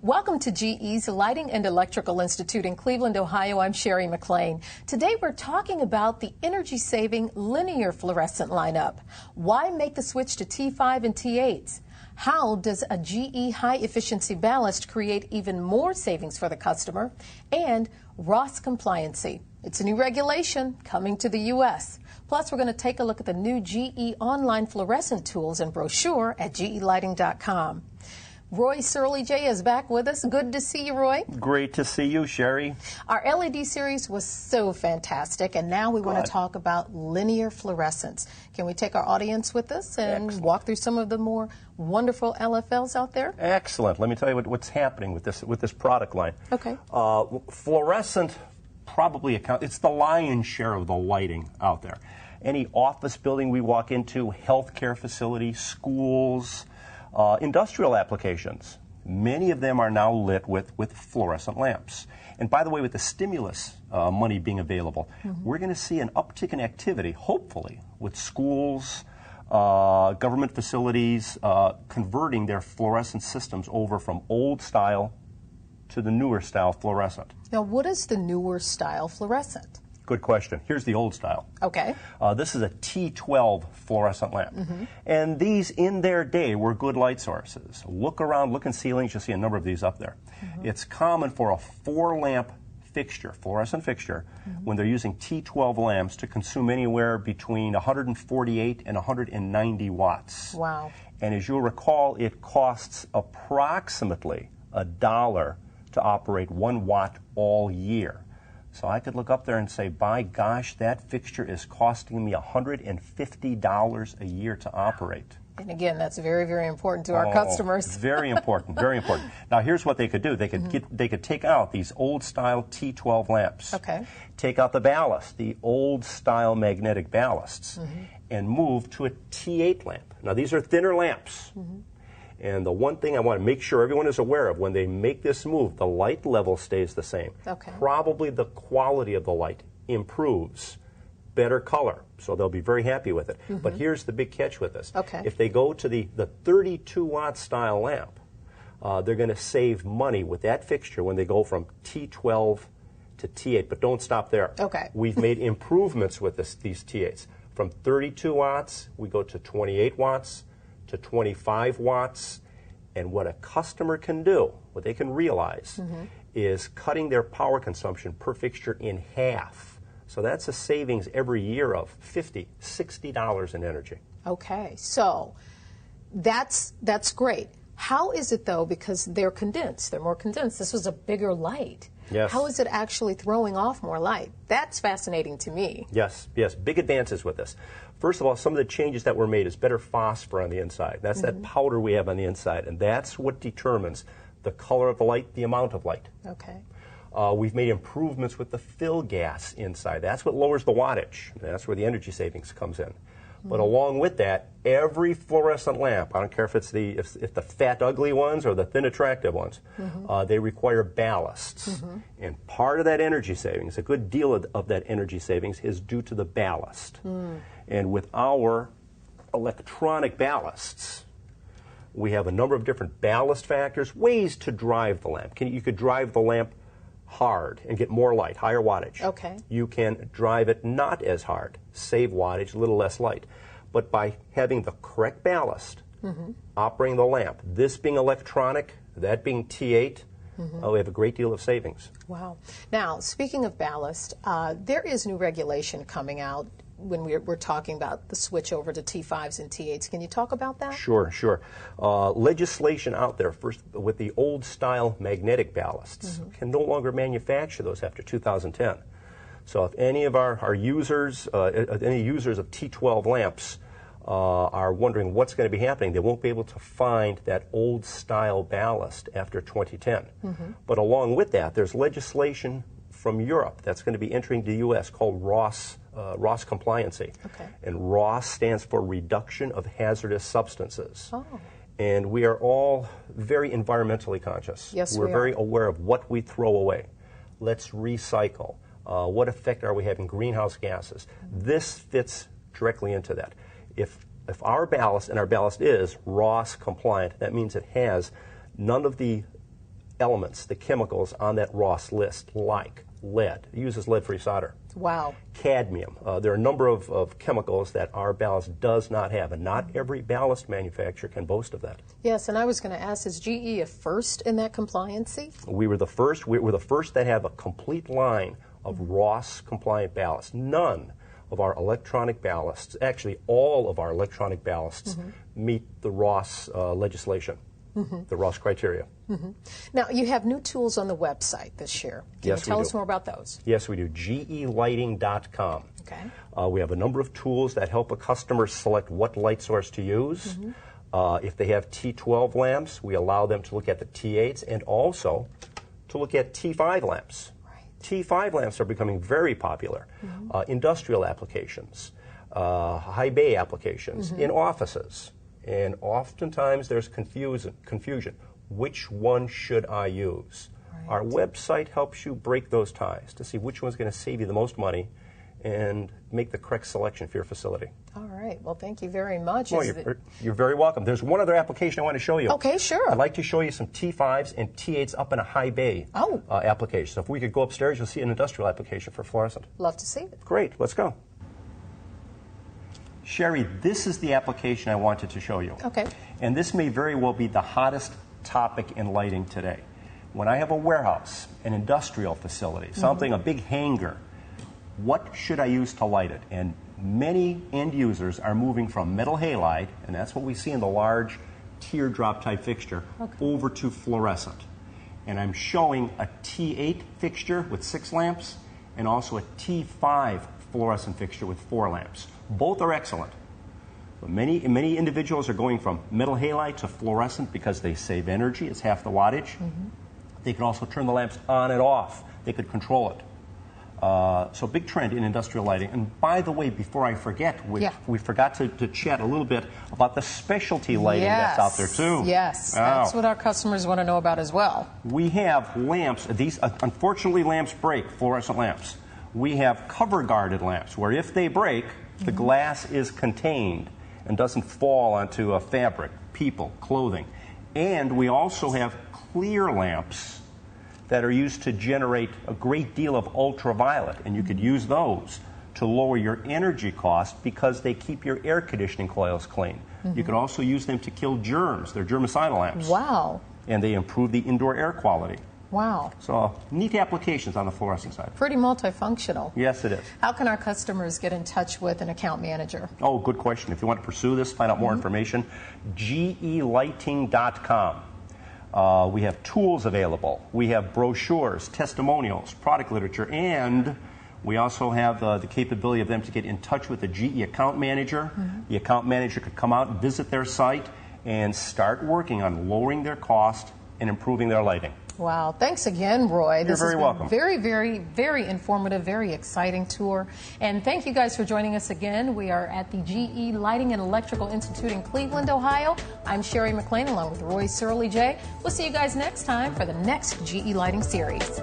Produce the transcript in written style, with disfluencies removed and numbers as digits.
Welcome to GE's Lighting and Electrical Institute in Cleveland, Ohio. I'm Sherry McLean. Today we're talking about the energy-saving linear fluorescent lineup. Why make the switch to T5 and T8s? How does a GE high-efficiency ballast create even more savings for the customer? And RoHS compliancy. It's a new regulation coming to the U.S. Plus, we're going to take a look at the new GE online fluorescent tools and brochure at GElighting.com. Roy Sierleja is back with us. Good to see you, Roy. Great to see you, Sherry. Our LED series was so fantastic, and now we want to talk about linear fluorescence. Can we take our audience with us and walk through some of the more wonderful LFLs out there? Excellent. Let me tell you what's happening with this product line. Okay. Fluorescent probably it's the lion's share of the lighting out there. Any office building we walk into, healthcare facility, schools, industrial applications, many of them are now lit with fluorescent lamps. And by the way, with the stimulus money being available, we're going to see an uptick in activity, hopefully, with schools, government facilities converting their fluorescent systems over from old style to the newer style fluorescent. Now, what is the newer style fluorescent? Good question. Here's the old style. Okay. This is a T12 fluorescent lamp. And these, in their day, were good light sources. Look around, look in ceilings, you'll see a number of these up there. It's common for a 4-lamp fixture, fluorescent fixture, when they're using T12 lamps to consume anywhere between 148 and 190 watts. Wow. And as you'll recall, it costs approximately $1 to operate 1 watt all year. So I could look up there and say, by gosh, that fixture is costing me $150 a year to operate. And again, that's very, very important to our customers. Very important, very important. Now, here's what they could do. They could take out these old-style T12 lamps. Okay. Take out the ballast, the old-style magnetic ballasts, and move to a T8 lamp. Now, these are thinner lamps. And the one thing I want to make sure everyone is aware of, when they make this move, the light level stays the same. Okay. Probably the quality of the light improves. Better color, so they'll be very happy with it. But here's the big catch with this. Okay. If they go to the 32-watt style lamp, they're going to save money with that fixture when they go from T12 to T8. But don't stop there. Okay. We've made improvements with these T8s. From 32 watts, we go to 28 watts, to 25 watts, and what a customer can do, what they can realize, is cutting their power consumption per fixture in half. So that's a savings every year of $50, $60 in energy. Okay, so that's great. How is it, though, because they're condensed, they're more condensed. This was a bigger light. Yes. How is it actually throwing off more light? That's fascinating to me. Yes, yes, big advances with this. First of all, some of the changes that were made is better phosphor on the inside. That's that powder we have on the inside, and that's what determines the color of the light, the amount of light. Okay. We've made improvements with the fill gas inside. That's what lowers the wattage. That's where the energy savings comes in. But along with that, every fluorescent lamp, I don't care if it's if the fat, ugly ones or the thin, attractive ones, they require ballasts. And part of that energy savings, a good deal of that energy savings, is due to the ballast. And with our electronic ballasts, we have a number of different ballast factors, ways to drive the lamp. You could drive the lamp hard and get more light, higher wattage. Okay. You can drive it not as hard, save wattage, a little less light. But by having the correct ballast, operating the lamp, this being electronic, that being T8, we have a great deal of savings. Wow. Now, speaking of ballast, there is new regulation coming out when we're talking about the switch over to T5s and T8s. Can you talk about that? Sure, sure. Legislation out there first with the old style magnetic ballasts can no longer manufacture those after 2010. So if any of our users, any users of T12 lamps are wondering what's going to be happening, they won't be able to find that old style ballast after 2010. But along with that, there's legislation from Europe that's going to be entering the U.S. called RoHS compliancy. Okay. And RoHS stands for Reduction of Hazardous Substances. Oh. And we are all very environmentally conscious. Yes, We're we are. very aware of what we throw away. Let's recycle. What effect are we having? Greenhouse gases. This fits directly into that. If our ballast, and our ballast is RoHS compliant, that means it has none of the elements, the chemicals on that ROS list, like lead. It uses lead-free solder. Wow. Cadmium. There are a number of chemicals that our ballast does not have, and not every ballast manufacturer can boast of that. Yes, and I was going to ask, is GE a first in that compliancy? We were the first. We were the first that have a complete line of ROS-compliant ballast. None of our electronic ballasts, actually all of our electronic ballasts, meet the ROS legislation, the ROS criteria. Now, you have new tools on the website this year. Can you tell us more about those? Yes, we do. GElighting.com. Okay. We have a number of tools that help a customer select what light source to use. If they have T12 lamps, we allow them to look at the T8s and also to look at T5 lamps. T5 lamps are becoming very popular. Industrial applications, high bay applications, in offices. And oftentimes there's confusion. Which one should I use? Our website helps you break those ties to see which one's going to save you the most money and make the correct selection for your facility. All right. Well, thank you very much. Well, you're very welcome. There's one other application I want to show you. Okay, sure. I'd like to show you some T5s and T8s up in a high bay application. So if we could go upstairs, you'll see an industrial application for fluorescent. Love to see it. Great. Let's go. Sherry, this is the application I wanted to show you. Okay. And this may very well be the hottest topic in lighting today. When I have a warehouse, an industrial facility, something, a big hangar, what should I use to light it? And many end users are moving from metal halide, and that's what we see in the large teardrop type fixture, over to fluorescent. And I'm showing a T8 fixture with 6 lamps and also a T5 fluorescent fixture with 4 lamps. Both are excellent. But many individuals are going from metal halide to fluorescent because they save energy. It's half the wattage. They can also turn the lamps on and off. They could control it. So big trend in industrial lighting. And by the way, before I forget, we forgot to chat a little bit about the specialty lighting that's out there too. Yes, that's what our customers want to know about as well. We have lamps. These, unfortunately, lamps break, fluorescent lamps. We have cover-guarded lamps where if they break, the glass is contained and doesn't fall onto fabric, people, clothing. And we also have clear lamps that are used to generate a great deal of ultraviolet, and you could use those to lower your energy cost because they keep your air conditioning coils clean. You could also use them to kill germs. They're germicidal lamps. Wow. And they improve the indoor air quality. Wow. So neat applications on the fluorescent side. Pretty multifunctional. Yes, it is. How can our customers get in touch with an account manager? Oh, good question. If you want to pursue this, find out more information, GElighting.com. We have tools available. We have brochures, testimonials, product literature, and we also have the capability of them to get in touch with the GE account manager. The account manager could come out and visit their site and start working on lowering their cost and improving their lighting. Wow. Thanks again, Roy. You're very welcome. Very, very, very informative, very exciting tour. And thank you guys for joining us again. We are at the GE Lighting and Electrical Institute in Cleveland, Ohio. I'm Sherry McLean along with Roy Sierleja. We'll see you guys next time for the next GE Lighting series.